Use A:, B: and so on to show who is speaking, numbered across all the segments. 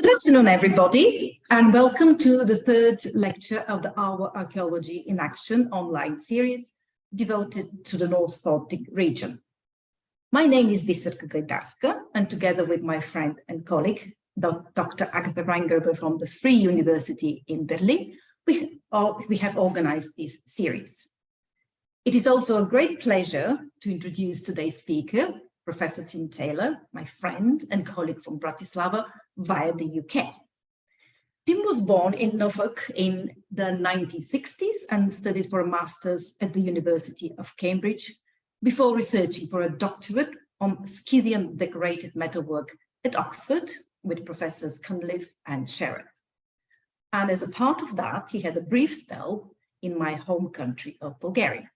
A: Good afternoon, everybody, and welcome to the third lecture of the Our Archaeology in Action online series devoted to the North Pontic region. My name is Gundestrup, and together with my friend and colleague, Dr. Agatha Reingerber from the Free University in Berlin, we have organized this series. It is also a great pleasure to introduce today's speaker, Professor Tim Taylor, my friend and colleague from Bratislava, via the UK. Tim was born in Norfolk in the 1960s and studied for a master's at the University of Cambridge before researching for a doctorate on Scythian decorated metalwork at Oxford with Professors Cunliffe and Sherrod. And as a part of that, he had a brief spell in my home country of Bulgaria.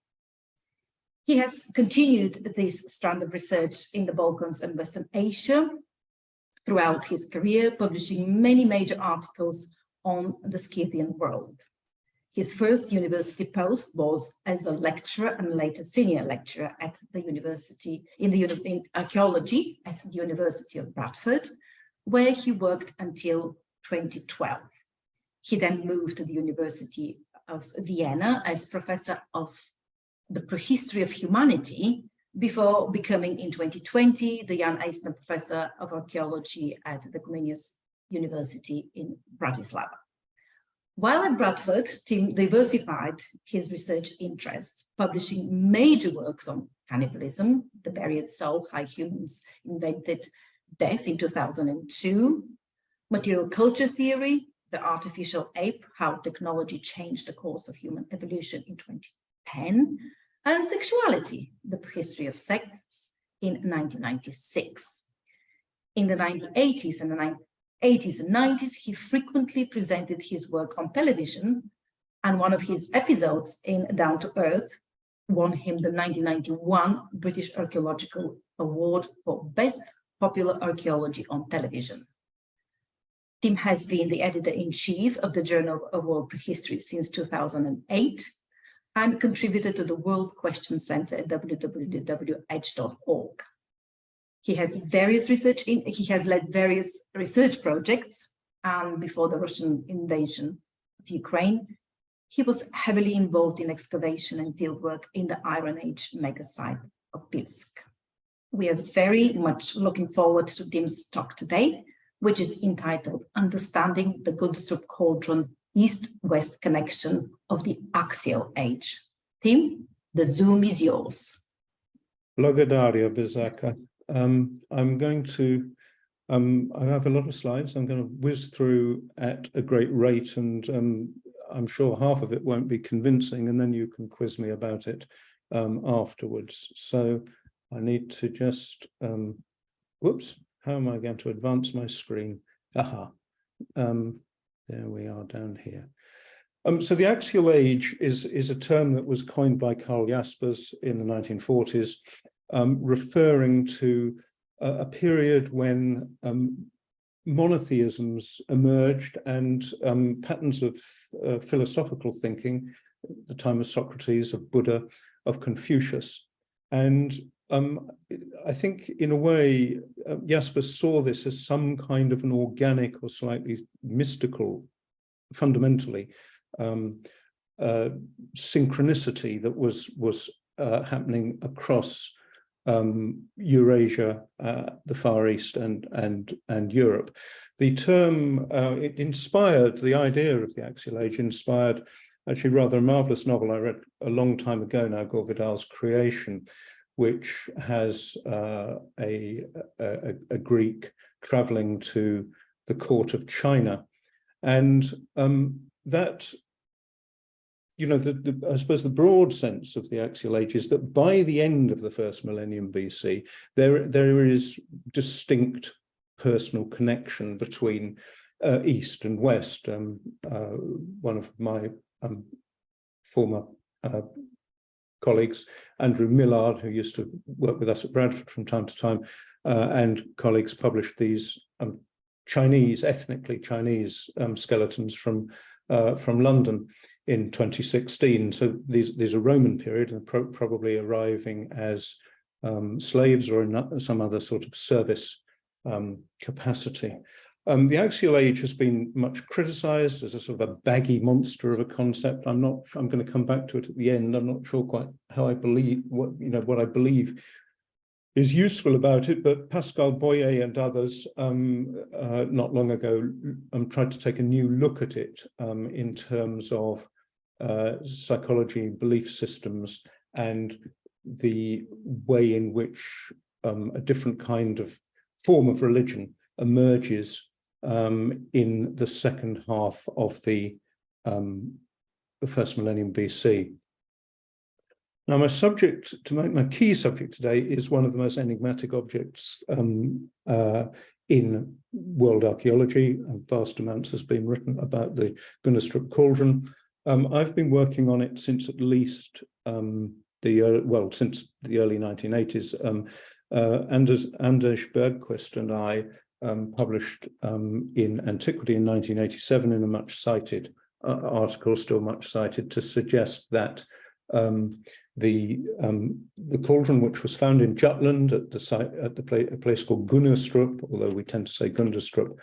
A: He has continued this strand of research in the Balkans and Western Asia throughout his career, publishing many major articles on the Scythian world. His first university post was as a lecturer and later senior lecturer at the university in archaeology at the University of Bradford, where he worked until 2012. He then moved to the University of Vienna as professor of the prehistory of humanity before becoming in 2020 the Jan Eisner Professor of Archaeology at the Comenius University in Bratislava. While at Bradford, Tim diversified his research interests, publishing major works on cannibalism, the buried soul, how humans invented death in 2002, material culture theory, the artificial ape, how technology changed the course of human evolution in 2010, and sexuality, the history of sex in 1996. In the 1980s and 90s, he frequently presented his work on television, and one of his episodes in Down to Earth won him the 1991 British Archaeological Award for Best Popular Archaeology on Television. Tim has been the editor-in-chief of the Journal of World Prehistory since 2008 and contributed to the World Question Center at www.edge.org. He has led various research projects, and before the Russian invasion of Ukraine, he was heavily involved in excavation and fieldwork in the Iron Age megasite of Pilsk. We are very much looking forward to Tim's talk today, which is entitled Understanding the Gundestrup Cauldron East-West Connection of the Axial Age. Tim, the Zoom is yours.
B: Благодаря, Bizaka. I'm going to, I have a lot of slides. I'm going to whiz through at a great rate, and I'm sure half of it won't be convincing, and then you can quiz me about it afterwards. So I need to just, whoops, how am I going to advance my screen? Aha, there we are down here. So the Axial Age is a term that was coined by Carl Jaspers in the 1940s, referring to a period when monotheisms emerged and patterns of philosophical thinking, at the time of Socrates, of Buddha, of Confucius. And I think in a way, Jaspers saw this as some kind of an organic or slightly mystical, fundamentally, synchronicity that was happening across Eurasia, the Far East, and Europe. The term, it inspired, the idea of the Axial Age inspired actually rather a marvelous novel I read a long time ago now, Gore Vidal's Creation, which has a Greek traveling to the court of China. And that, you know, I suppose the broad sense of the Axial Age is that by the end of the first millennium BC, there is distinct personal connection between East and West. One of my former colleagues, Andrew Millard, who used to work with us at Bradford from time to time, and colleagues published these ethnically Chinese skeletons from London in 2016. So these are Roman period and probably arriving as slaves or in some other sort of service capacity. The Axial Age has been much criticized as a sort of a baggy monster of a concept. I'm going to come back to it at the end. I'm not sure quite how I believe what I believe is useful about it, but Pascal Boyer and others not long ago tried to take a new look at it in terms of psychology, belief systems, and the way in which a different kind of form of religion emerges in the second half of the first millennium BC. Now, my key subject today is one of the most enigmatic objects in world archaeology, and vast amounts has been written about the Gundestrup Cauldron. I've been working on it since at least since the early 1980s. Anders Bergquist and I published in Antiquity in 1987 in a much cited article, still much cited, to suggest that the cauldron, which was found in Jutland at the site at a place called Gundestrup, although we tend to say Gundestrup,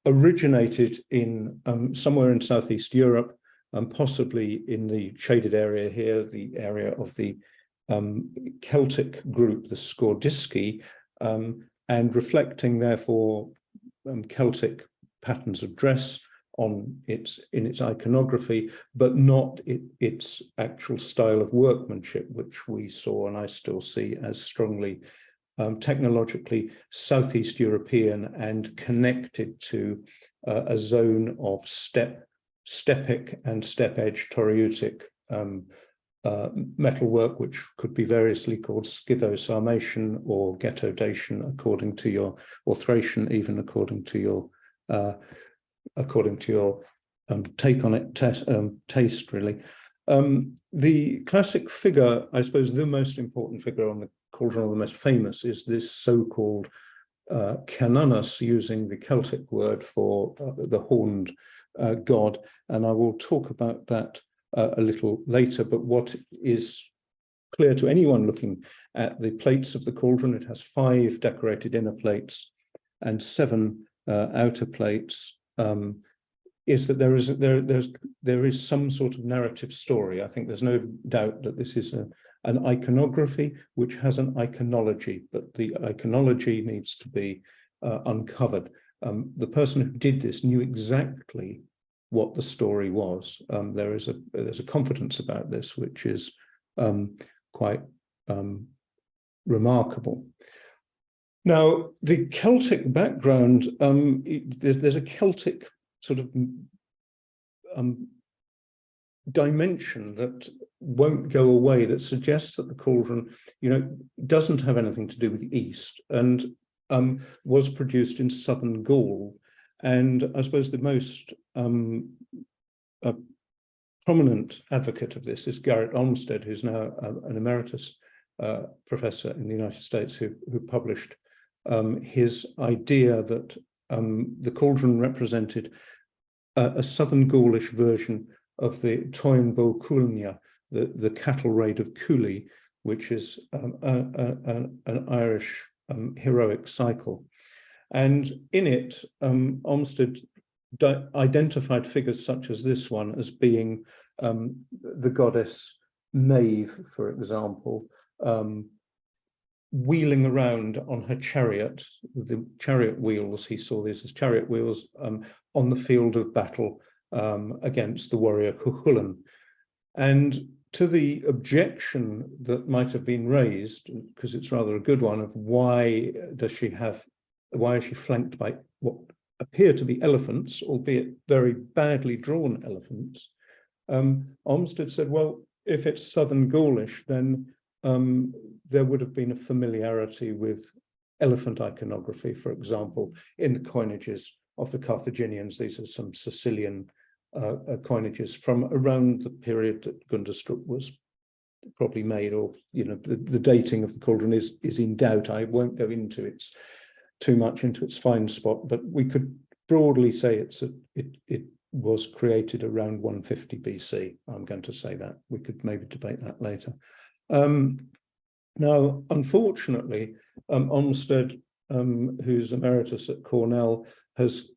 B: originated in somewhere in Southeast Europe, possibly in the shaded area here, the area of the Celtic group, the Skordiski, and reflecting therefore Celtic patterns of dress in its iconography, but not its actual style of workmanship, which we saw and I still see as strongly technologically Southeast European and connected to a zone of stepic and step-edge Tauriutic metalwork, which could be variously called Scytho-Sarmatian or Ghetto-Dacian, according to your, or Thracian, even according to your take on it, taste, really. The classic figure, I suppose the most important figure on the cauldron, or the most famous, is this so-called Canonus, using the Celtic word for the horned god, and I will talk about that a little later. But what is clear to anyone looking at the plates of the cauldron, it has 5 decorated inner plates and 7 outer plates, is that there is some sort of narrative story. I think there's no doubt that this is an iconography which has an iconology, but the iconology needs to be uncovered. The person who did this knew exactly what the story was. There's a confidence about this which is quite remarkable. Now, the Celtic background, there's a Celtic sort of dimension that won't go away, that suggests that the cauldron, doesn't have anything to do with the East, and was produced in southern Gaul. And I suppose the most prominent advocate of this is Garrett Olmsted, who's now an emeritus professor in the United States, who published his idea that the cauldron represented a southern Gaulish version of the Toynbee Culnia, the cattle raid of Cooley, which is an Irish heroic cycle. And in it, Olmsted identified figures such as this one as being the goddess Maeve, for example, wheeling around on her chariot, the chariot wheels, he saw these as chariot wheels, on the field of battle against the warrior Cuchulainn. And to the objection that might have been raised, because it's rather a good one, of why is she flanked by what appear to be elephants, albeit very badly drawn elephants, Olmsted said, well, if it's southern Gaulish, then there would have been a familiarity with elephant iconography, for example, in the coinages of the Carthaginians. These are some Sicilian coinages from around the period that Gundestrup was probably made, or the dating of the cauldron is in doubt. I won't go into too much into its fine spot, but we could broadly say it was created around 150 BC. I'm going to say that. We could maybe debate that later. Now, unfortunately, Olmsted who's emeritus at Cornell, has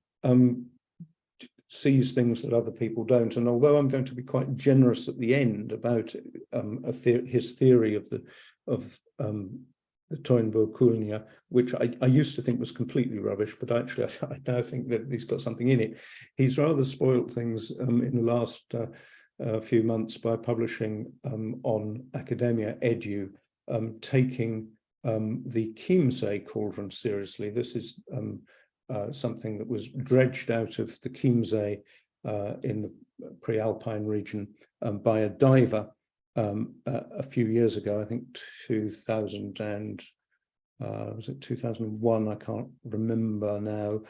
B: sees things that other people don't. And although I'm going to be quite generous at the end about his theory of the Toynbee-Kulnia, which I used to think was completely rubbish, but actually I now think that he's got something in it. He's rather spoilt things in the last few months by publishing on Academia Edu, taking the Chiemsee Cauldron seriously. This is something that was dredged out of the Chiemsee in the pre-alpine region by a diver a few years ago, I think 2000 and was it 2001? I can't remember now.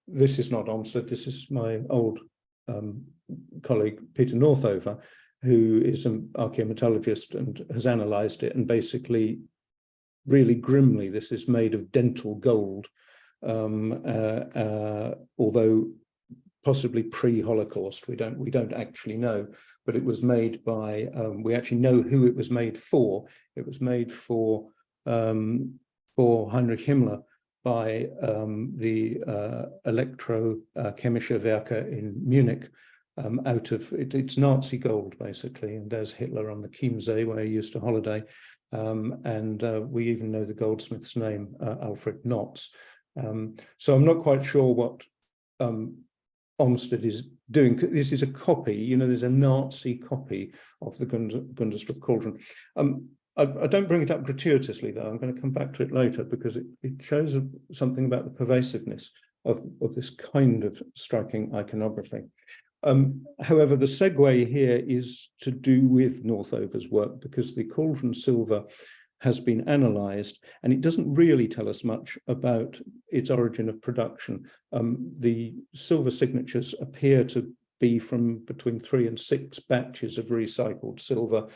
B: This is not Olmsted, this is my old colleague Peter Northover, who is an archaeometallurgist and has analysed it, and basically, really grimly, this is made of dental gold, although possibly pre-Holocaust. We don't actually know, but it was made by, we actually know who it was made for. It was made for Heinrich Himmler by the Elektrochemische Werke in Munich, out of it's Nazi gold basically, and there's Hitler on the Chiemsee where he used to holiday, and we even know the goldsmith's name, Alfred Notz. So I'm not quite sure what Olmsted is doing. This is a copy, you know, there's a Nazi copy of the Gundestrup Cauldron. I don't bring it up gratuitously, though. I'm going to come back to it later because it shows something about the pervasiveness of this kind of striking iconography. However, the segue here is to do with Northover's work, because the cauldron silver has been analysed, and it doesn't really tell us much about its origin of production. The silver signatures appear to be from between 3 and 6 batches of recycled silver,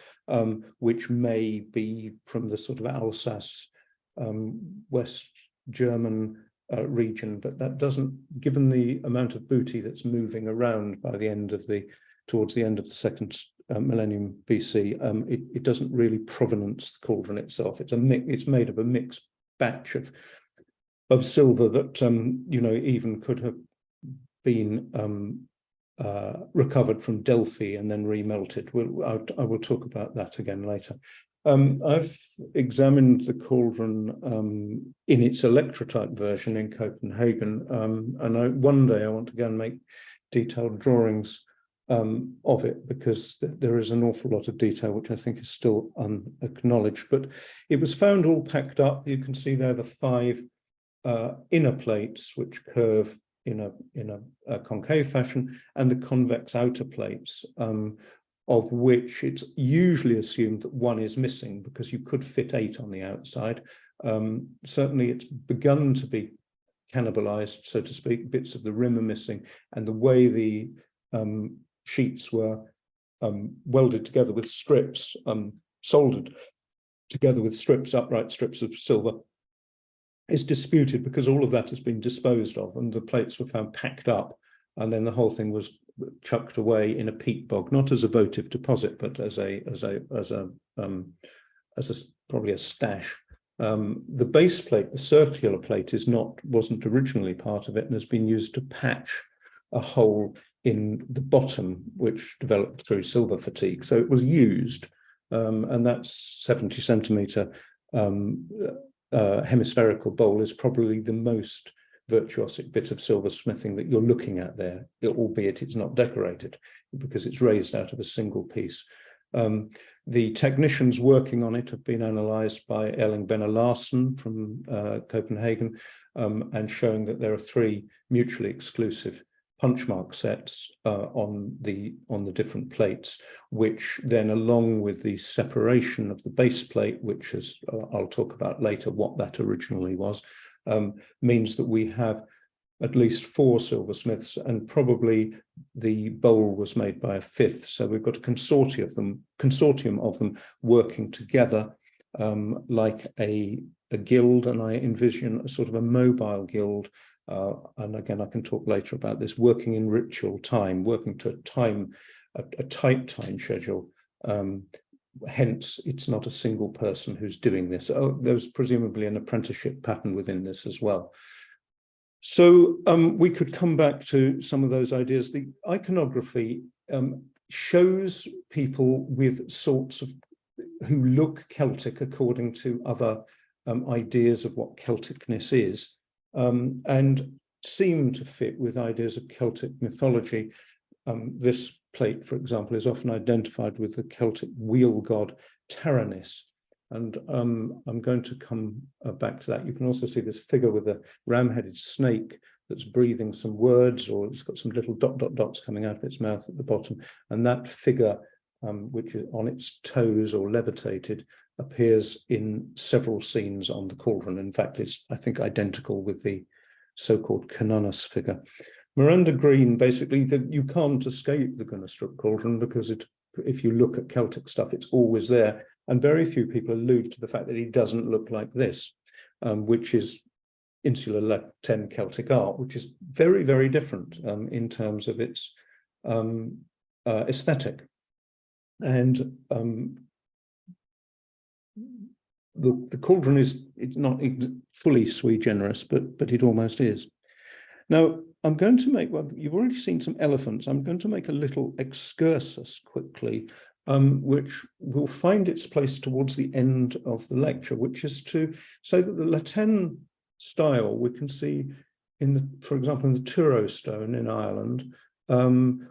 B: which may be from the sort of Alsace, West German region, but that doesn't, given the amount of booty that's moving around by the end of towards the end of the second millennium BC, it doesn't really provenance the cauldron itself. It's made of a mixed batch of silver that you know, even could have been recovered from Delphi and then remelted. I will talk about that again later. I've examined the cauldron in its electrotype version in Copenhagen, and one day I want to go and make detailed drawings of it, because there is an awful lot of detail which I think is still unacknowledged. But it was found all packed up. You can see there the 5 inner plates which curve in a concave fashion, and the convex outer plates, of which it's usually assumed that 1 is missing, because you could fit 8 on the outside. Certainly it's begun to be cannibalized, so to speak. Bits of the rim are missing, and the way the sheets were welded together with strips, soldered together with strips, upright strips of silver, is disputed, because all of that has been disposed of, and the plates were found packed up, and then the whole thing was chucked away in a peat bog, not as a votive deposit, but as probably a stash. The base plate, the circular plate, wasn't originally part of it, and has been used to patch a hole in the bottom, which developed through silver fatigue. So it was used, and that 70 centimeter hemispherical bowl is probably the most virtuosic bit of silversmithing that you're looking at there, albeit it's not decorated, because it's raised out of a single piece. The technicians working on it have been analysed by Erling Benner Larsen from Copenhagen, and showing that there are 3 mutually exclusive punch mark sets on the different plates, which then, along with the separation of the base plate, which is I'll talk about later what that originally was, means that we have at least 4 silversmiths, and probably the bowl was made by a 5th. So we've got a consortium of them working together, like a guild, and I envision a sort of a mobile guild. And again, I can talk later about this, working in ritual time, working to a tight time schedule, hence it's not a single person who's doing this. Oh, there's presumably an apprenticeship pattern within this as well. So we could come back to some of those ideas. The iconography shows people with sorts of, who look Celtic according to other ideas of what Celticness is, and seem to fit with ideas of Celtic mythology. This plate, for example, is often identified with the Celtic wheel god Taranis. And I'm going to come back to that. You can also see this figure with a ram-headed snake that's breathing some words, or it's got some little dots coming out of its mouth at the bottom. And that figure, which is on its toes or levitated, appears in several scenes on the cauldron. In fact, it's, I think, identical with the so-called Comenius figure. Miranda Green, basically, you can't escape the Gundestrup Cauldron because if you look at Celtic stuff, it's always there. And very few people allude to the fact that he doesn't look like this, which is insular Latin Celtic art, which is very, very different in terms of its aesthetic. And the cauldron it's not fully sui generis, but it almost is. Now, I'm going to make, well, you've already seen some elephants. I'm going to make a little excursus quickly, which will find its place towards the end of the lecture, which is to say that the Latin style we can see in the, for example, in the Turo stone in Ireland,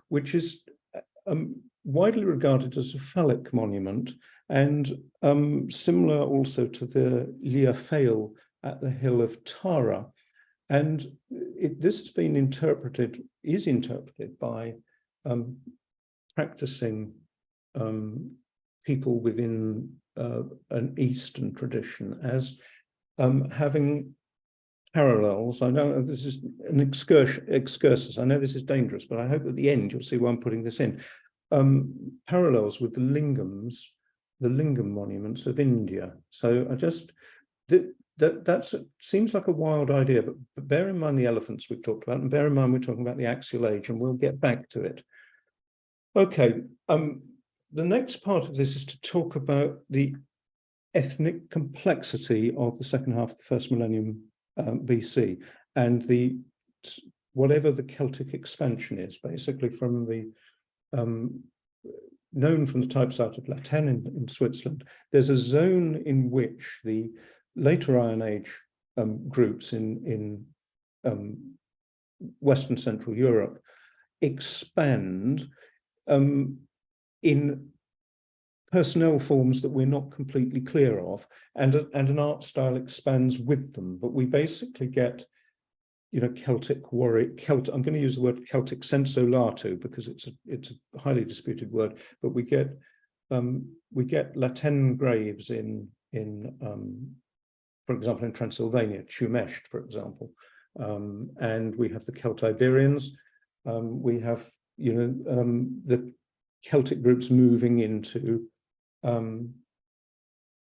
B: which is widely regarded as a phallic monument, and similar also to the Lia Fail at the hill of Tara. And this has been is interpreted by practicing people within an Eastern tradition as having parallels. I know this is an excursus. I know this is dangerous, but I hope at the end you'll see why I'm putting this in. Parallels with the lingam monuments of India. So I just, that seems like a wild idea, but bear in mind the elephants we've talked about, and bear in mind we're talking about the Axial Age, and we'll get back to it. Okay, the next part of this is to talk about the ethnic complexity of the second half of the first millennium BC, and whatever the Celtic expansion is, basically from the known from the type site of Latin in Switzerland. There's a zone in which the later Iron Age groups in Western Central Europe expand in personnel forms that we're not completely clear of, and an art style expands with them. But we basically get, you know, Celtic warrior, I'm going to use the word Celtic sensu lato because it's a highly disputed word, but we get Latin graves in for example, in Transylvania, Tumesht, for example, and we have the Celtiberians. We have, you know, the Celtic groups moving into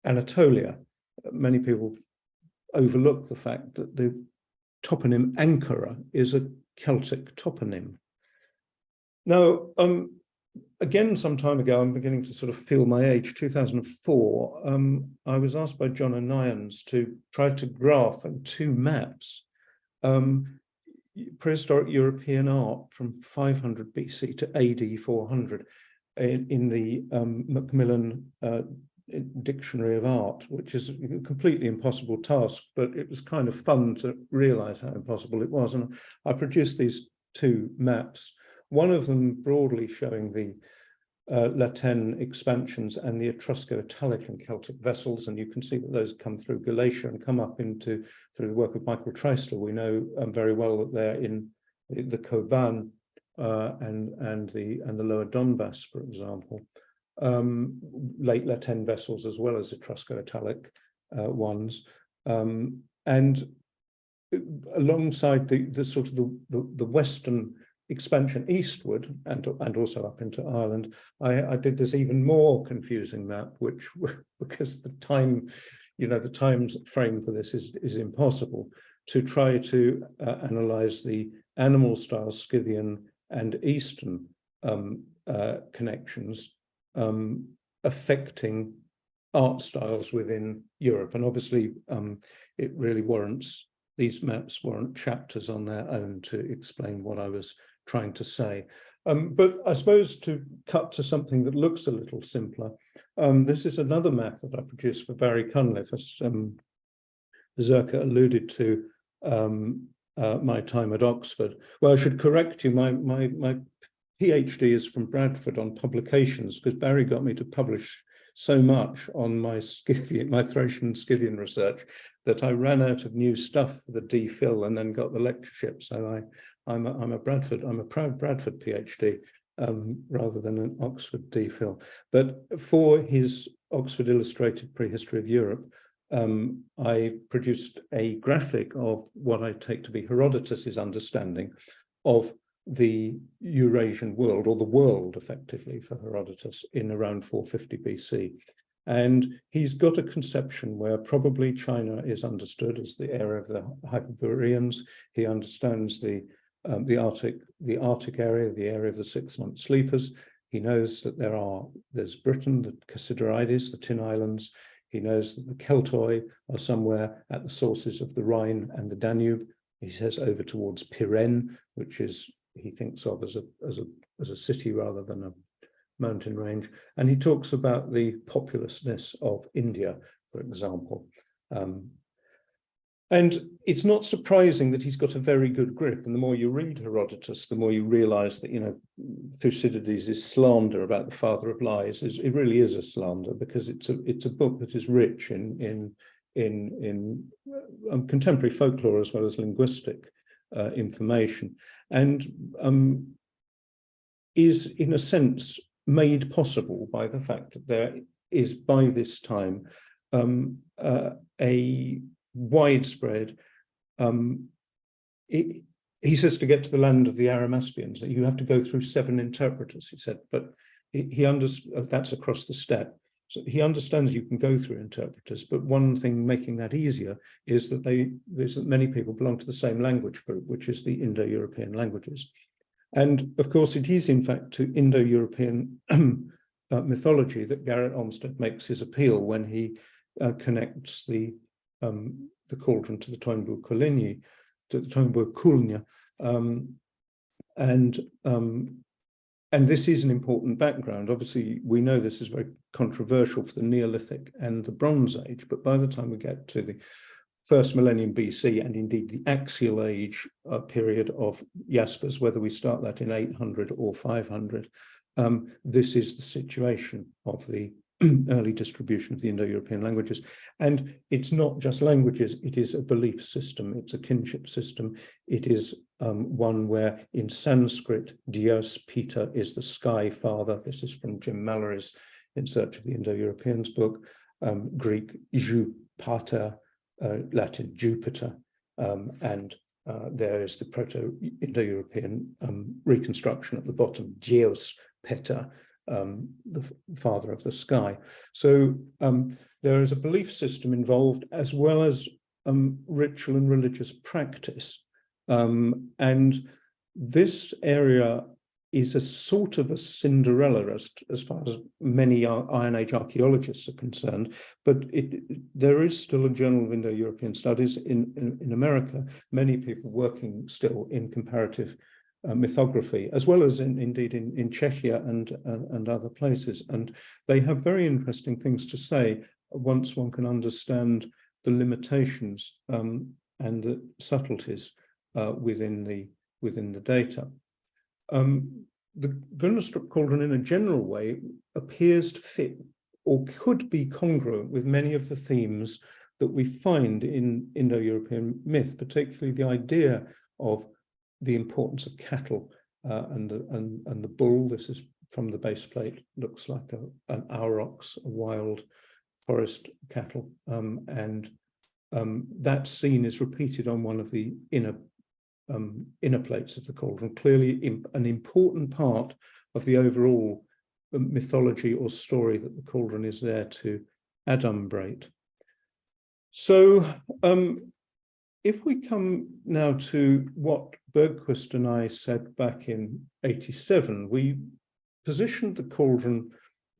B: Anatolia. Many people overlook the fact that the toponym Ankara is a Celtic toponym. Now, again, some time ago, I'm beginning to sort of feel my age, 2004, I was asked by John O'Nyans to try to graph in 2 maps prehistoric European art from 500 BC to AD 400 in the Macmillan Dictionary of Art, which is a completely impossible task, but it was kind of fun to realize how impossible it was. And I produced these 2 maps, one of them broadly showing the Latin expansions and the Etrusco-Italic and Celtic vessels, and you can see that those come through Galatia and come up into, through the work of Michael Treisler, we know very well that they're in the Koban and the lower Donbass, for example. Late Latin vessels as well as Etrusco-Italic ones, and alongside the sort of the Western expansion eastward and also up into Ireland, I did this even more confusing map, which, because the time, you know, the time frame for this is impossible, to try to analyze the animal style Scythian and Eastern connections affecting art styles within Europe. And obviously, it really warrants, these maps warrant chapters on their own to explain what I was trying to say. But I suppose to cut to something that looks a little simpler, this is another map that I produced for Barry Cunliffe, as Zerka alluded to my time at Oxford. Well, I should correct you, my PhD is from Bradford on publications, because Barry got me to publish so much on my Scythian, my Thracian and Scythian research, that I ran out of new stuff for the DPhil and then got the lectureship. So I'm a proud Bradford PhD rather than an Oxford DPhil. But for his Oxford Illustrated Prehistory of Europe, I produced a graphic of what I take to be Herodotus's understanding of the Eurasian world, or the world effectively for Herodotus, in around 450 BC. And he's got a conception where probably China is understood as the area of the Hyperboreans. He understands the Arctic area, the area of the 6-month sleepers. He knows that there's Britain, the Cassiterides, the Tin Islands. He knows that the Keltoi are somewhere at the sources of the Rhine and the Danube. He says over towards Pirene, which is, he thinks of as a city rather than a mountain range. And he talks about the populousness of India, for example. And it's not surprising that he's got a very good grip. And the more you read Herodotus, the more you realize that, you know, Thucydides' slander about the father of lies it really is a slander, because it's a book that is rich in contemporary folklore as well as linguistic information, and is in a sense made possible by the fact that there is by this time a widespread, he says, to get to the land of the Arimaspians, that you have to go through 7 interpreters, he said, but he understands that's across the steppe. So he understands you can go through interpreters, but one thing making that easier is that many people belong to the same language group, which is the Indo-European languages. And of course, it is in fact to Indo-European mythology that Garrett Olmsted makes his appeal when he connects the cauldron to the Toynbee Kulnya, and this is an important background. Obviously, we know this is very controversial for the Neolithic and the Bronze Age, but by the time we get to the first millennium BC, and indeed the Axial Age period of Jaspers, whether we start that in 800 or 500, this is the situation of the early distribution of the Indo-European languages. And it's not just languages, it is a belief system, it's a kinship system. It is one where in Sanskrit, Dios Peter is the sky father. This is from Jim Mallory's In Search of the Indo-Europeans book. Greek, Jou Pater, Latin, Jupiter, and there is the Proto-Indo-European reconstruction at the bottom, Dios Peter, the father of the sky. So there is a belief system involved, as well as ritual and religious practice. And this area is a sort of a Cinderella as far as many Iron Age archaeologists are concerned, but there is still a Journal of Indo-European Studies in America, many people working still in comparative mythography, as well as indeed in Czechia and other places. And they have very interesting things to say once one can understand the limitations and the subtleties within the data. The Gundestrup Cauldron, in a general way, appears to fit or could be congruent with many of the themes that we find in Indo-European myth, particularly the idea of the importance of cattle and the bull. This is from the Baseplate, looks like an aurochs, a wild forest cattle, and that scene is repeated on one of the inner plates of the cauldron, clearly an important part of the overall mythology or story that the cauldron is there to adumbrate. So if we come now to what Bergquist and I said back in '87, we positioned the cauldron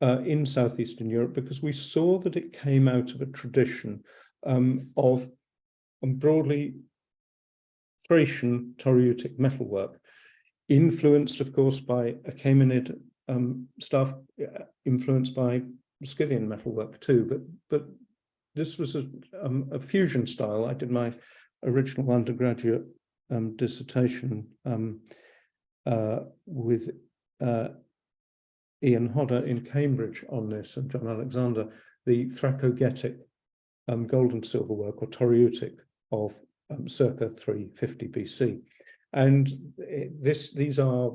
B: in Southeastern Europe because we saw that it came out of a tradition of broadly Thracian Tauriutic metalwork, influenced, of course, by Achaemenid stuff, influenced by Scythian metalwork too. But this was a fusion style. I did my original undergraduate dissertation with Ian Hodder in Cambridge on this, and John Alexander, the Thracogetic gold and silver work, or Tauriutic, of circa 350 BC. And these are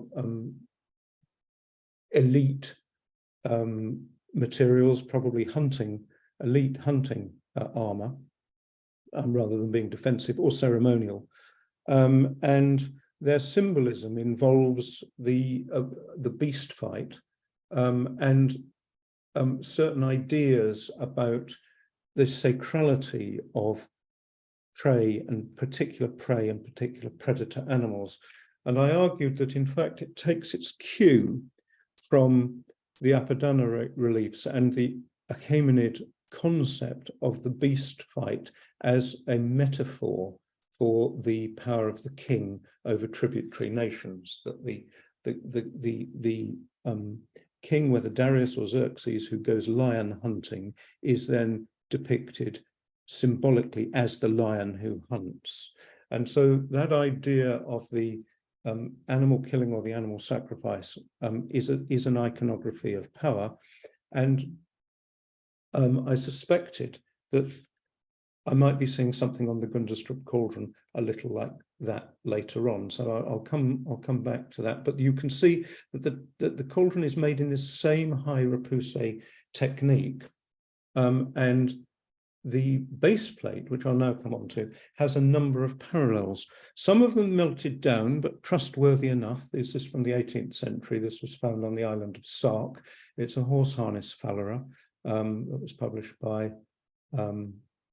B: elite materials, probably elite hunting armor, rather than being defensive or ceremonial. And their symbolism involves the beast fight and certain ideas about the sacrality of prey and particular predator animals. And I argued that, in fact, it takes its cue from the Apadana reliefs and the Achaemenid concept of the beast fight as a metaphor for the power of the king over tributary nations, that the king, whether Darius or Xerxes, who goes lion hunting, is then depicted symbolically as the lion who hunts. And so that idea of the animal killing or the animal sacrifice is an iconography of power. And I suspected that I might be seeing something on the Gundestrup Cauldron a little like that later on. So I'll come back to that. But you can see that the cauldron is made in this same high repoussé technique. And the base plate, which I'll now come on to, has a number of parallels. Some of them melted down, but trustworthy enough. This is from the 18th century. This was found on the island of Sark. It's a horse harness phallera that was published by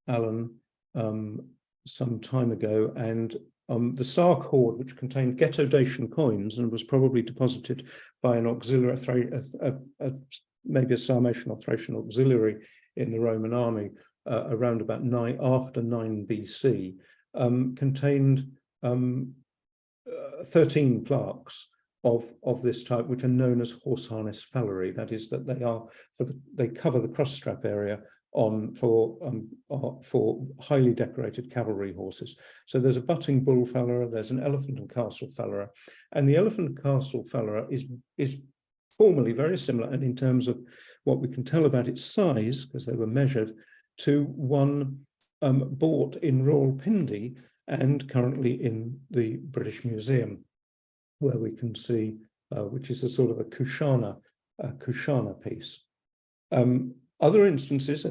B: Allen some time ago. And the Sark hoard, which contained ghetto Dacian coins and was probably deposited by an auxiliary, maybe a Sarmatian or Thracian auxiliary in the Roman army, around about after 9 BC, contained 13 plaques of this type, which are known as horse harness phallerae. That is, that they cover the cross strap area for highly decorated cavalry horses. So there's a butting bull phallera, there's an elephant and castle phallera, and the elephant and castle phallera is formally very similar, and in terms of what we can tell about its size, because they were measured, to one bought in Rawalpindi and currently in the British Museum, where we can see, which is a sort of a Kushana piece. Other instances,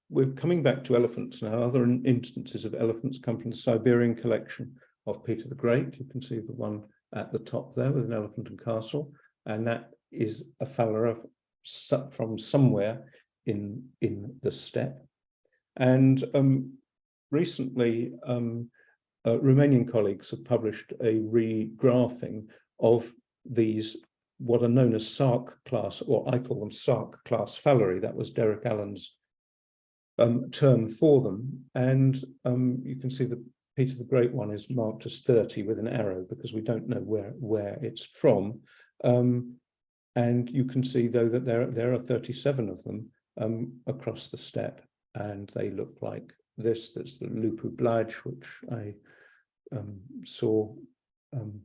B: we're coming back to elephants now, other instances of elephants come from the Siberian collection of Peter the Great. You can see the one at the top there with an elephant and castle, and that is a phallera from somewhere in the steppe. And recently, Romanian colleagues have published a regraphing of these, what are known as Sark class, or I call them Sark class phallerae. That was Derek Allen's term for them. And you can see the Peter the Great one is marked as 30 with an arrow because we don't know where it's from. And you can see, though, that there are 37 of them across the steppe, and they look like this. That's the Lupu Blaj, which I saw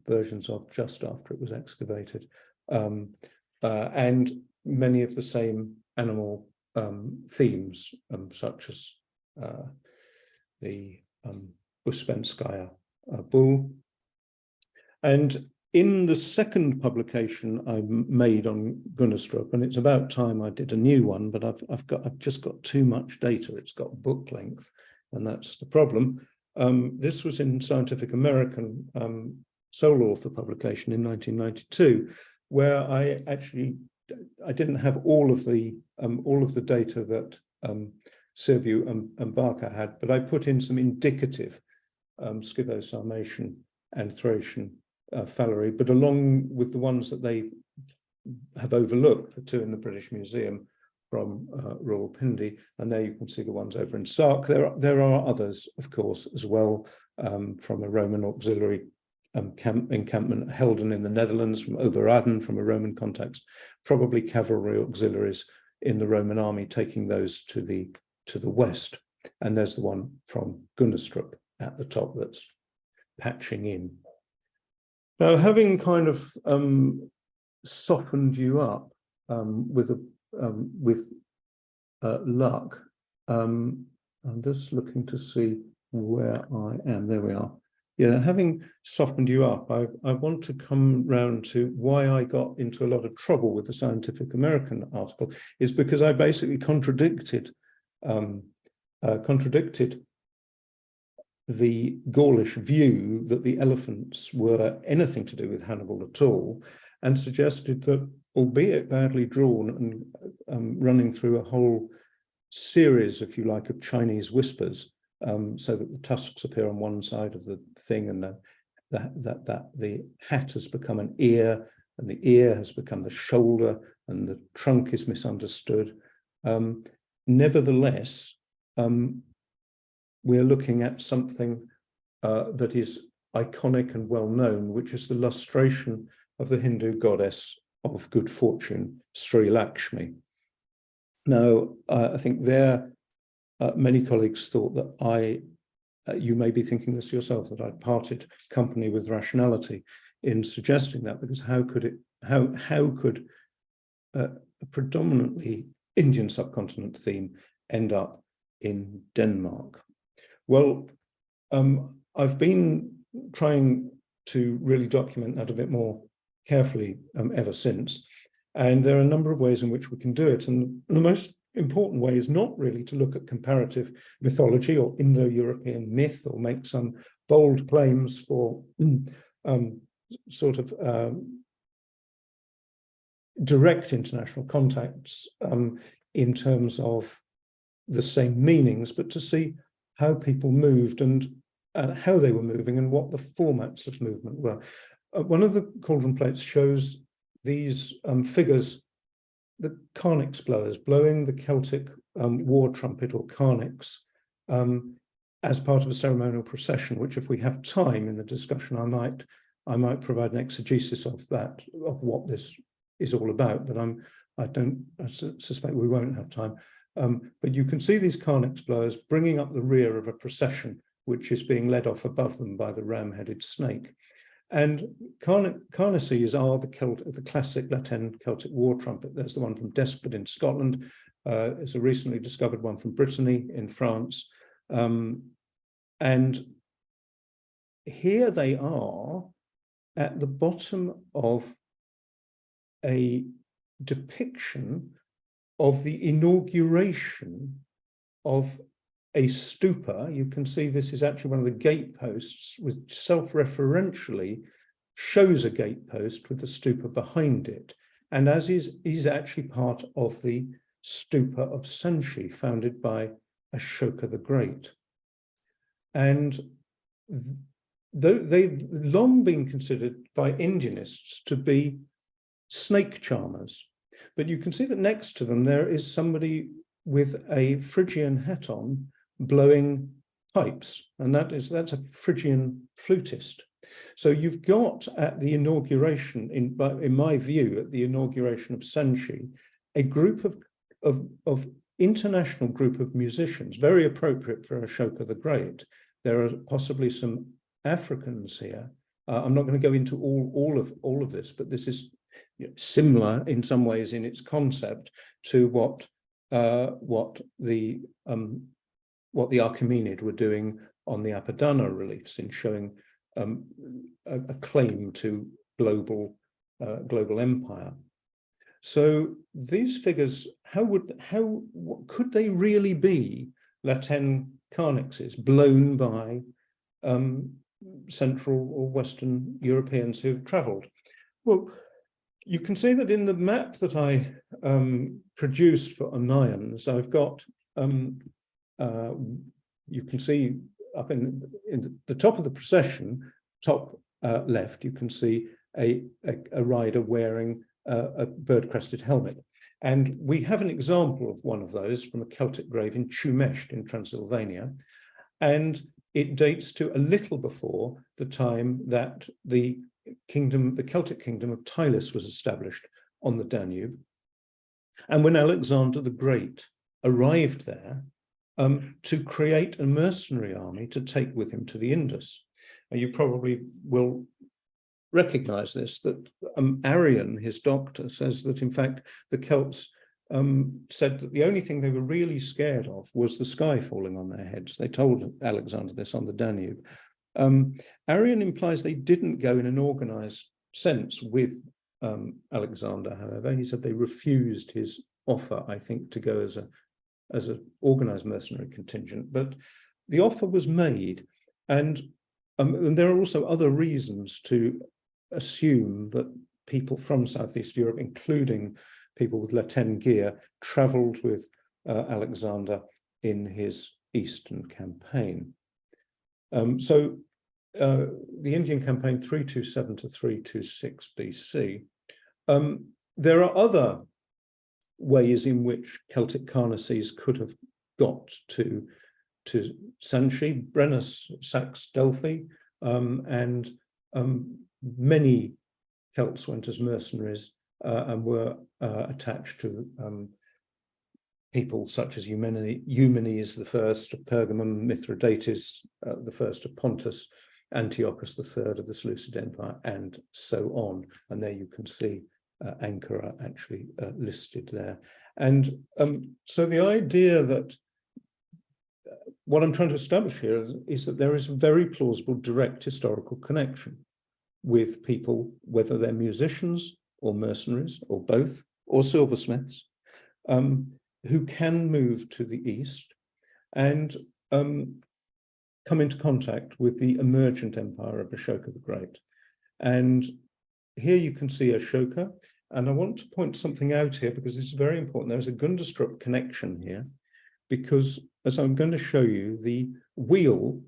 B: versions of just after it was excavated, and many of the same animal themes, such as the Uspenskaya bull. And in the second publication I made on Gundestrup, and it's about time I did a new one, but I've just got too much data. It's got book length, and that's the problem. This was in Scientific American sole author publication in 1992, where I didn't have all of the data that Sirviu and Barker had, but I put in some indicative Scytho-Sarmatian and Thracian phallerae, but along with the ones that they have overlooked, the two in the British Museum from Rawalpindi, and there you can see the ones over in Sark. There are others, of course, as well, from a Roman auxiliary encampment, Helden in the Netherlands, from Oberaden, from a Roman context, probably cavalry auxiliaries in the Roman army taking those to the west. And there's the one from Gundestrup at the top that's patching in. Now, having kind of softened you up with luck, I'm just looking to see where I am. There we are. Yeah, having softened you up, I want to come round to why I got into a lot of trouble with the Scientific American article, is because I basically contradicted the ghoulish view that the elephants were anything to do with Hannibal at all, and suggested that, albeit badly drawn and running through a whole series, if you like, of Chinese whispers, so that the tusks appear on one side of the thing, and the hat has become an ear, and the ear has become the shoulder, and the trunk is misunderstood. Nevertheless, we're looking at something that is iconic and well known, which is the lustration of the Hindu goddess of good fortune, Sri Lakshmi. Now, I think many colleagues thought that you may be thinking this yourself, that I'd parted company with rationality in suggesting that, because how could a predominantly Indian subcontinent theme end up in Denmark? Well, I've been trying to really document that a bit more carefully ever since, and there are a number of ways in which we can do it, and the most important way is not really to look at comparative mythology or Indo-European myth, or make some bold claims for direct international contacts in terms of the same meanings, but to see how people moved and how they were moving and what the formats of movement were. One of the cauldron plates shows these figures, the carnix blowers, blowing the Celtic war trumpet, or carnix, as part of a ceremonial procession, which, if we have time in the discussion, I might provide an exegesis of that, of what this is all about, but I suspect we won't have time. But you can see these carnix blowers bringing up the rear of a procession, which is being led off above them by the ram-headed snake. And carnices are the classic Latin Celtic war trumpet. There's the one from Baseplate in Scotland. It's a recently discovered one from Brittany in France. And here they are at the bottom of a depiction of the inauguration of a stupa. You can see this is actually one of the gateposts, which self-referentially shows a gatepost with the stupa behind it, and as is actually part of the stupa of Sanchi, founded by Ashoka the Great. And they've long been considered by Indianists to be snake charmers. But you can see that next to them there is somebody with a Phrygian hat on, blowing pipes, and that's a Phrygian flutist. So you've got at the inauguration, in my view, at the inauguration of Sanchi, a group of international group of musicians, very appropriate for Ashoka the Great. There are possibly some Africans here. I'm not going to go into all of this, but this is similar in some ways in its concept to what the Archimenid were doing on the Apadana reliefs, in showing a claim to global empire. So these figures, could they really be Latin carnixes blown by Central or Western Europeans who've travelled? Well, you can see that in the map that I produced for Onions, I've got, you can see up in the top of the procession, top left, you can see a rider wearing a bird-crested helmet. And we have an example of one of those from a Celtic grave in Tumesht in Transylvania. And it dates to a little before the time that the Celtic kingdom of Thesis was established on the Danube. And when Alexander the Great arrived there to create a mercenary army to take with him to the Indus. And you probably will recognize this, that Arrian, his doctor, says that in fact the Celts said that the only thing they were really scared of was the sky falling on their heads. They told Alexander this on the Danube. Arrian implies they didn't go in an organized sense with Alexander, however. He said they refused his offer, I think, to go as an organized mercenary contingent, but the offer was made. And there are also other reasons to assume that people from Southeast Europe, including people with Latin gear, traveled with Alexander in his Eastern campaign. So the Indian campaign 327 to 326 BC. There are other ways in which Celtic carnacies could have got to Sanchi, Brennus sacks Delphi, and many Celts went as mercenaries and were attached to people such as Eumenes the First of Pergamum, Mithridates the First of Pontus, Antiochus III of the Seleucid Empire, and so on. And there you can see Ankara actually listed there. And so the idea that what I'm trying to establish here is that there is a very plausible direct historical connection with people, whether they're musicians or mercenaries or both, or silversmiths, who can move to the east and come into contact with the emergent empire of Ashoka the Great. And here you can see Ashoka, and I want to point something out here because this is very important. There's a Gundestrup connection here, because as I'm going to show you, the wheel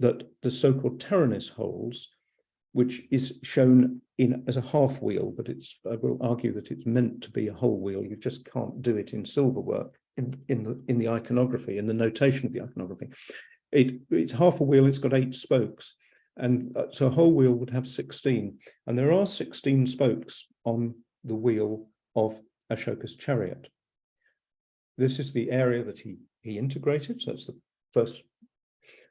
B: that the so-called Taranis holds, which is shown in as a half wheel, but I will argue that it's meant to be a whole wheel. You just can't do it in silver work in the iconography, in the notation of the iconography. It's half a wheel, it's got 8 spokes. And so a whole wheel would have 16. And there are 16 spokes on the wheel of Ashoka's chariot. This is the area that he integrated. So it's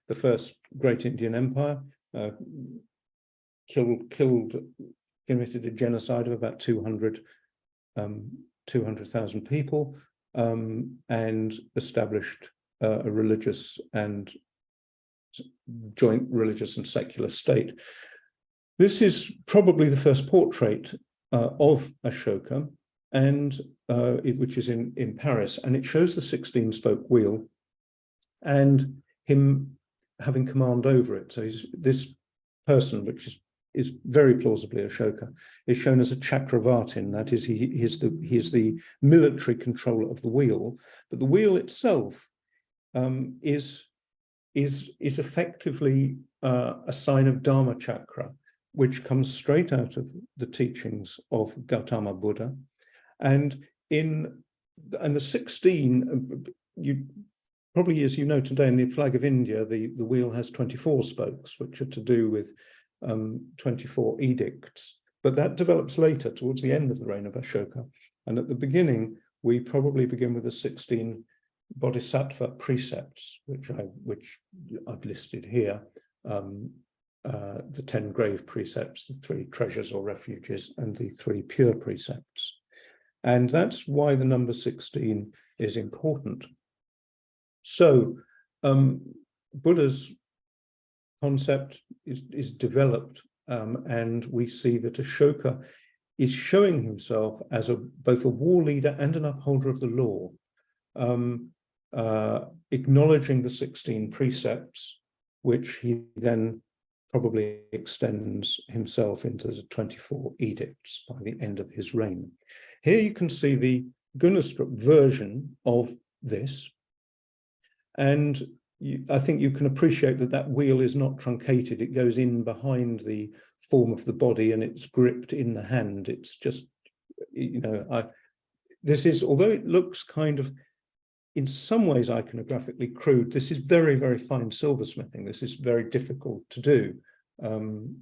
B: the first great Indian empire, committed a genocide of about 200,000 people, and established a religious and joint religious and secular state. This is probably the first portrait of Ashoka, and which is in Paris, and it shows the 16-spoke wheel and him having command over it. So this person, which is very plausibly Ashoka, is shown as a Chakravartin. That is, he is the military controller of the wheel, but the wheel itself is effectively a sign of Dharma Chakra, which comes straight out of the teachings of Gautama Buddha. And the 16, you probably, as you know today, in the flag of India, the wheel has 24 spokes, which are to do with 24 edicts. But that develops later, towards the end of the reign of Ashoka. And at the beginning, we probably begin with the 16 bodhisattva precepts, which I've listed here. The 10 grave precepts, the 3 treasures or refuges, and the 3 pure precepts. And that's why the number 16 is important. So Buddha's concept is developed, and we see that Ashoka is showing himself as both a war leader and an upholder of the law, acknowledging the 16 precepts, which he then probably extends himself into the 24 edicts by the end of his reign. Here you can see the Gundestrup version of this, and I think you can appreciate that wheel is not truncated. It goes in behind the form of the body and it's gripped in the hand. It's just you know, this is, although it looks kind of, in some ways, iconographically crude, this is very, very fine silversmithing. This is very difficult to do.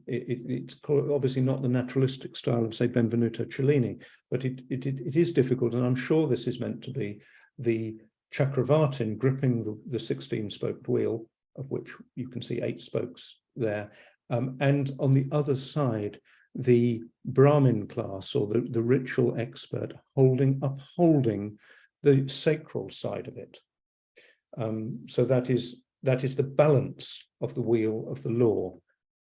B: It's obviously not the naturalistic style of, say, Benvenuto Cellini, but it is difficult, and I'm sure this is meant to be the Chakravartin gripping the 16-spoked wheel, of which you can see 8 spokes there, and on the other side, the Brahmin class, or the ritual expert, upholding the sacral side of it. So that is the balance of the wheel of the law,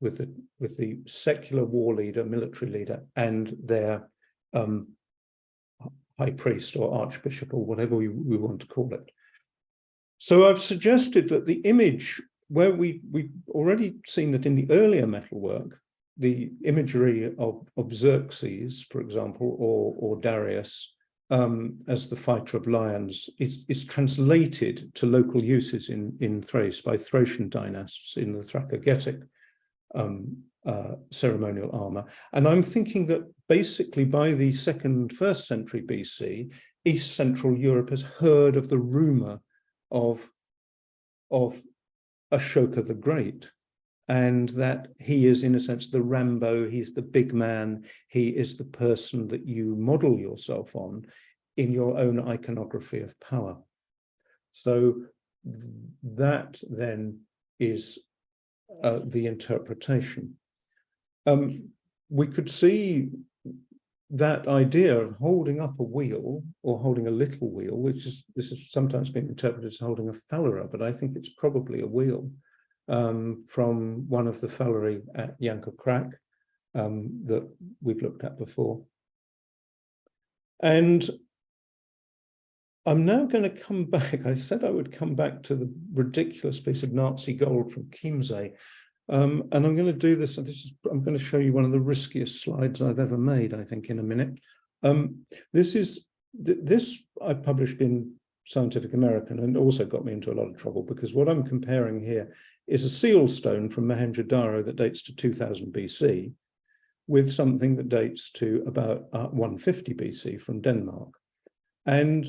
B: with the secular war leader, military leader, and their high priest or archbishop, or whatever we want to call it. So I've suggested that the image, where we've already seen that in the earlier metalwork, the imagery of Xerxes, for example, or Darius, as the fighter of lions, is translated to local uses in Thrace by Thracian dynasts in the Thracogetic ceremonial armor. And I'm thinking that basically by the 1st century BC, East Central Europe has heard of the rumor of Ashoka the Great, and that he is, in a sense, the Rambo, he's the big man, he is the person that you model yourself on in your own iconography of power. So that then is the interpretation. We could see that idea of holding up a wheel, or holding a little wheel, this has sometimes been interpreted as holding a phallera, but I think it's probably a wheel, from one of the phalleri at Jankokrak that we've looked at before. And I'm now going to come back. I said I would come back to the ridiculous piece of Nazi gold from Chiemsee. And I'm going to do this, and I'm going to show you one of the riskiest slides I've ever made, I think, in a minute. This I published in Scientific American, and also got me into a lot of trouble, because what I'm comparing here is a seal stone from Mohenjodaro that dates to 2000 BC with something that dates to about 150 BC from Denmark. And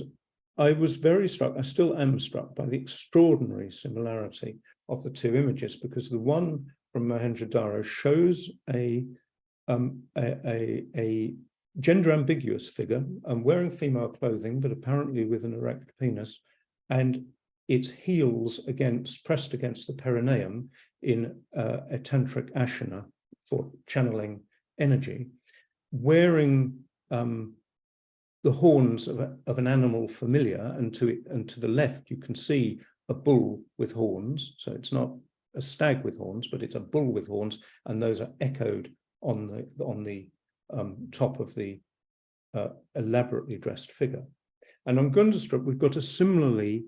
B: I was very struck, I still am struck, by the extraordinary similarity of the two images, because the one from Mohenjodaro shows a gender ambiguous figure, wearing female clothing, but apparently with an erect penis, and its heels pressed against the perineum in a tantric asana for channeling energy, wearing the horns of an animal familiar, and to the left you can see a bull with horns. So it's not a stag with horns, but it's a bull with horns, and those are echoed on the top of the elaborately dressed figure. And on Gundestrup, we've got a similarly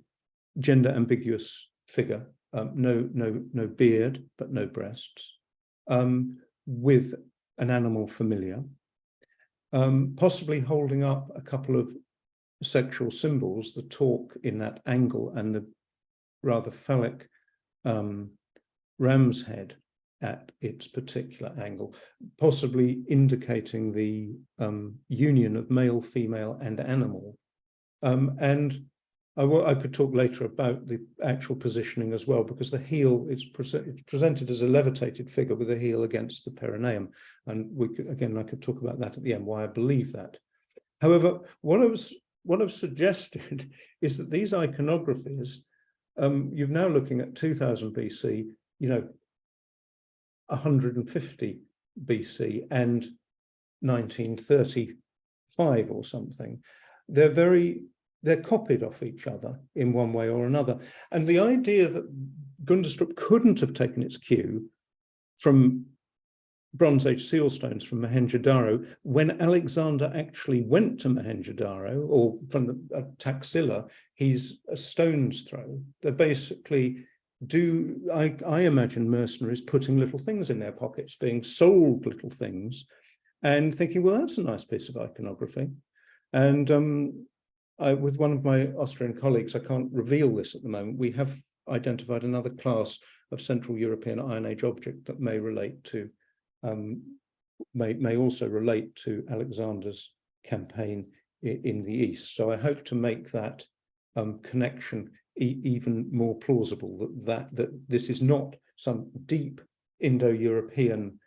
B: gender ambiguous figure, no beard, but no breasts, with an animal familiar, possibly holding up a couple of sexual symbols, the torque in that angle and the rather phallic ram's head at its particular angle, possibly indicating the union of male, female, and animal. And I could talk later about the actual positioning as well, because the heel is it's presented as a levitated figure with a heel against the perineum. And I could talk about that at the end, why I believe that. However, what I've suggested is that these iconographies, you're now looking at 2000 BC, 150 BC and 1935 or something. They're copied off each other in one way or another. And the idea that Gundestrup couldn't have taken its cue from Bronze Age seal stones from Mohenjodaro, when Alexander actually went to Mohenjodaro, or from the Taxila, he's a stone's throw. They basically I imagine mercenaries putting little things in their pockets, being sold little things, and thinking, well, that's a nice piece of iconography. And with one of my Austrian colleagues, I can't reveal this at the moment, we have identified another class of Central European Iron Age object that may relate to, may also relate to Alexander's campaign in the East. So I hope to make that connection even more plausible, that this is not some deep Indo-European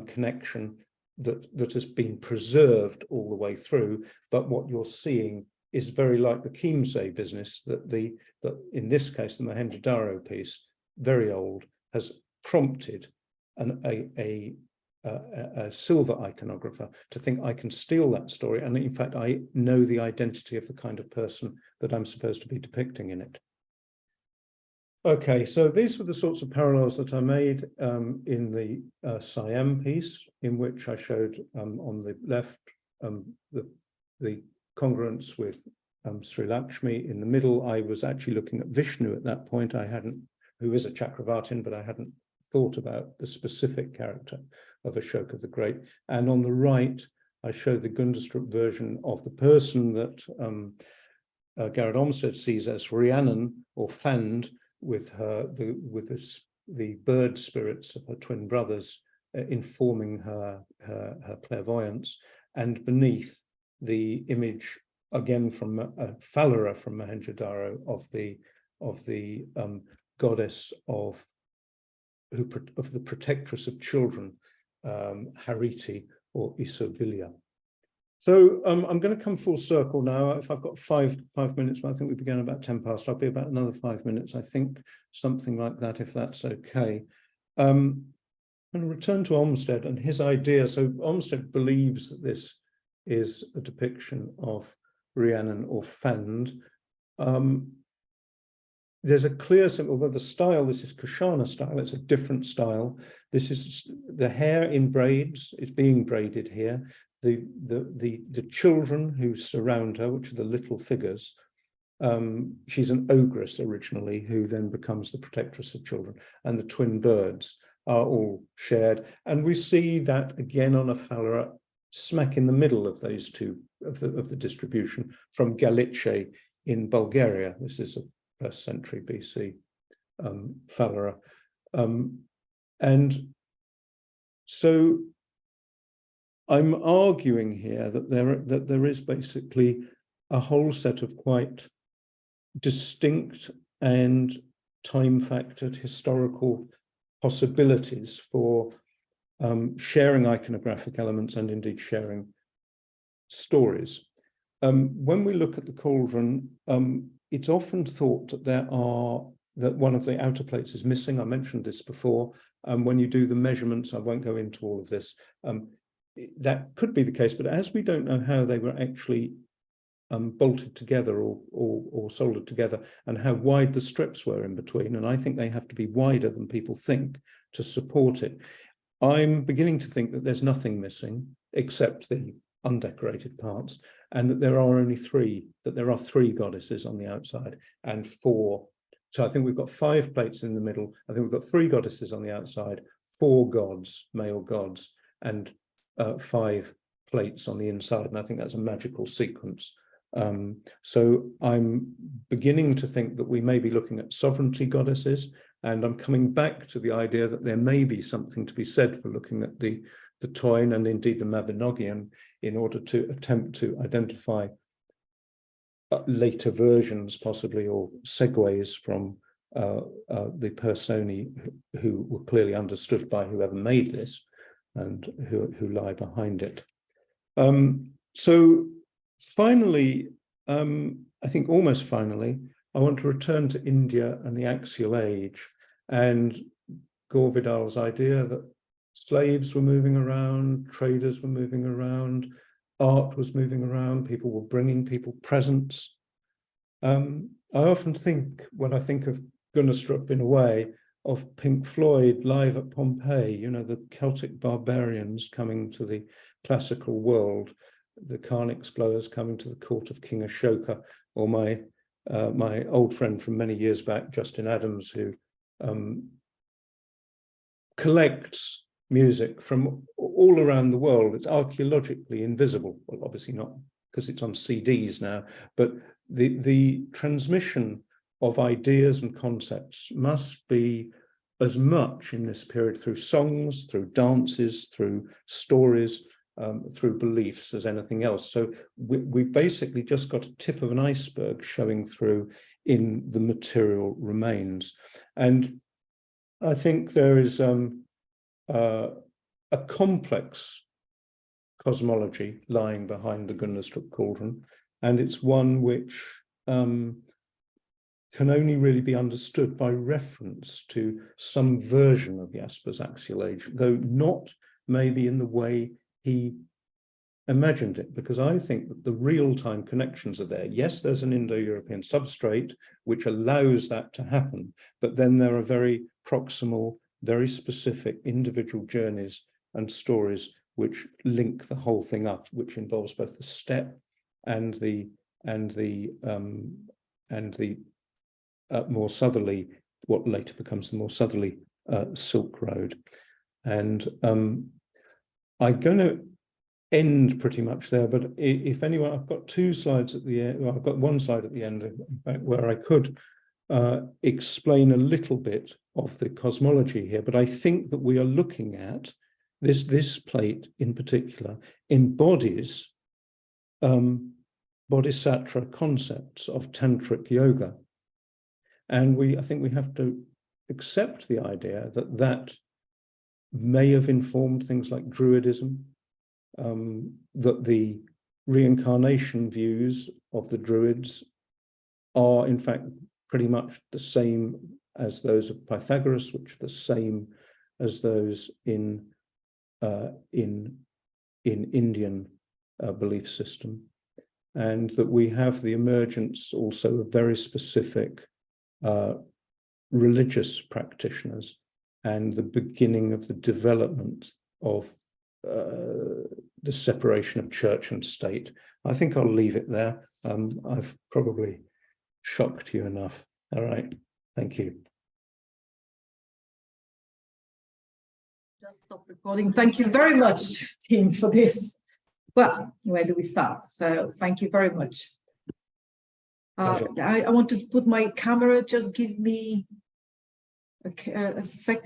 B: connection that has been preserved all the way through, but what you're seeing is very like the Chiemsee business, that in this case, the Mohenjodaro piece, very old, has prompted a silver iconographer to think, I can steal that story, and in fact I know the identity of the kind of person that I'm supposed to be depicting in it. Okay, so these were the sorts of parallels that I made in the Siam piece, in which I showed on the left the congruence with Sri Lakshmi. In the middle, I was actually looking at Vishnu at that point. Who is a Chakravartin, but I hadn't thought about the specific character of Ashoka the Great. And on the right, I showed the Gundestrup version of the person that Gerard Olmsted sees as Rhiannon, or Fand, with the bird spirits of her twin brothers informing her clairvoyance, and beneath the image again from Phalera from Mohenjodaro of the goddess of the protectress of children, Hariti or Isobilia. So I'm going to come full circle now. If I've got five minutes, but I think we began about 10 past. I'll be about another 5 minutes, I think, something like that, if that's okay. I'm going to return to Olmsted and his idea. So Olmsted believes that this is a depiction of Rhiannon or Fand. There's a clear symbol, although the style, this is Kushana style, it's a different style. This is the hair in braids, it's being braided here. The children who surround her, which are the little figures, she's an ogress originally, who then becomes the protectress of children, and the twin birds are all shared. And we see that again on a Phalera, smack in the middle of those two, of the distribution, from Galice in Bulgaria. This is a 1st century BC Phalera. And so I'm arguing here that there is basically a whole set of quite distinct and time-factored historical possibilities for sharing iconographic elements and indeed sharing stories. When we look at the cauldron, it's often thought that one of the outer plates is missing. I mentioned this before. When you do the measurements, I won't go into all of this. That could be the case, but as we don't know how they were actually bolted together or soldered together, and how wide the strips were in between, and I think they have to be wider than people think to support it, I'm beginning to think that there's nothing missing except the undecorated parts, and that there are only three, that there are 3 goddesses on the outside and 4. So I think we've got 5 plates in the middle. I think we've got 3 goddesses on the outside, 4 gods, male gods, and 5 plates on the inside. And I think that's a magical sequence. So I'm beginning to think that we may be looking at sovereignty goddesses, and I'm coming back to the idea that there may be something to be said for looking at the Toyn and indeed the Mabinogion in order to attempt to identify later versions possibly, or segues from the personae who were clearly understood by whoever made this and who lie behind it. So finally, I think almost finally, I want to return to India and the Axial Age and Gore Vidal's idea that slaves were moving around, traders were moving around, art was moving around, people were bringing people presents. I often think, when I think of Gundestrup in a way, of Pink Floyd live at Pompeii, you know, the Celtic barbarians coming to the classical world, the Carnix blowers coming to the court of King Ashoka, or my old friend from many years back, Justin Adams, who collects music from all around the world. It's archaeologically invisible. Well, obviously not because it's on CDs now, but the transmission of ideas and concepts must be as much in this period through songs, through dances, through stories, through beliefs as anything else. So we basically just got a tip of an iceberg showing through in the material remains. And I think there is a complex cosmology lying behind the Gundestrup Cauldron, and it's one which can only really be understood by reference to some version of Jaspers' Axial Age, though not maybe in the way he imagined it, because I think that the real-time connections are there. Yes, there's an Indo-European substrate which allows that to happen, but then there are very proximal, very specific individual journeys and stories which link the whole thing up, which involves both the steppe and the more southerly, what later becomes the more southerly Silk Road. And I'm going to end pretty much there, but if anyone, I've got two slides at the end, well, I've got one slide at the end, in fact, where I could explain a little bit of the cosmology here, but I think that we are looking at this plate in particular embodies bodhisattva concepts of tantric yoga. And I think we have to accept the idea that that may have informed things like Druidism, that the reincarnation views of the Druids are in fact pretty much the same as those of Pythagoras, which are the same as those in Indian belief system, and that we have the emergence also of very specific religious practitioners and the beginning of the development of the separation of church and state. I think I'll leave it there. I've probably shocked you enough. All right, thank you.
A: Just stop recording. Thank you very much, team, for this. Well, where do we start? So thank you very much. I want to put my camera, just give me a second.